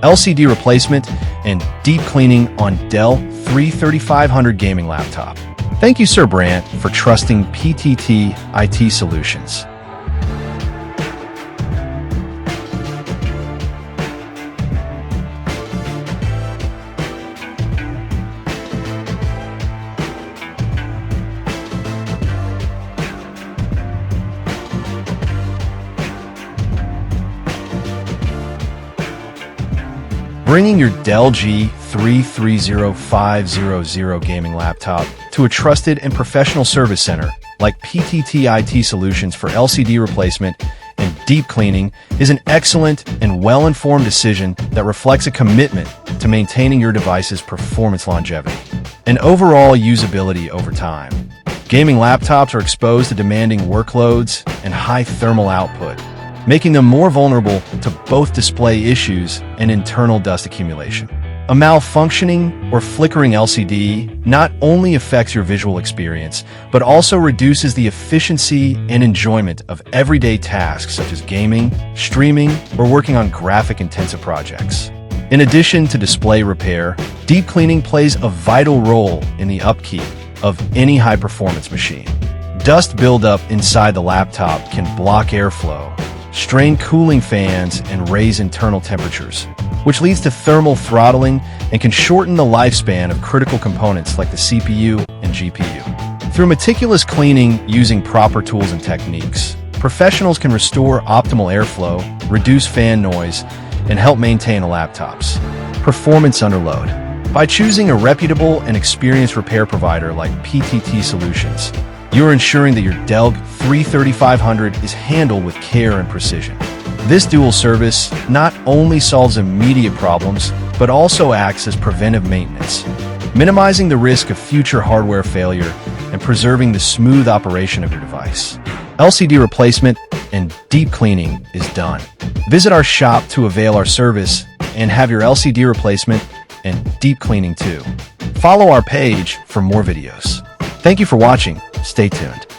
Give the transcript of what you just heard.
LCD replacement, and deep cleaning on Dell 3500 gaming laptop. Thank you, Sir Brandt, for trusting PTT IT Solutions. Bringing your Dell G330500 gaming laptop to a trusted and professional service center like PTT IT Solutions for LCD replacement and deep cleaning is an excellent and well-informed decision that reflects a commitment to maintaining your device's performance longevity and overall usability over time. Gaming laptops are exposed to demanding workloads and high thermal output, making them more vulnerable to both display issues and internal dust accumulation. A malfunctioning or flickering LCD not only affects your visual experience, but also reduces the efficiency and enjoyment of everyday tasks such as gaming, streaming, or working on graphic-intensive projects. In addition to display repair, deep cleaning plays a vital role in the upkeep of any high-performance machine. Dust buildup inside the laptop can block airflow, strain cooling fans, and raise internal temperatures, which leads to thermal throttling and can shorten the lifespan of critical components like the CPU and GPU. Through meticulous cleaning using proper tools and techniques, professionals can restore optimal airflow, reduce fan noise, and help maintain a laptop's performance under load. By choosing a reputable and experienced repair provider like PTT Solutions, you're ensuring that your Dell 3500 is handled with care and precision. This dual service not only solves immediate problems, but also acts as preventive maintenance, minimizing the risk of future hardware failure and preserving the smooth operation of your device. LCD replacement and deep cleaning is done. Visit our shop to avail our service and have your LCD replacement and deep cleaning too. Follow our page for more videos. Thank you for watching. Stay tuned.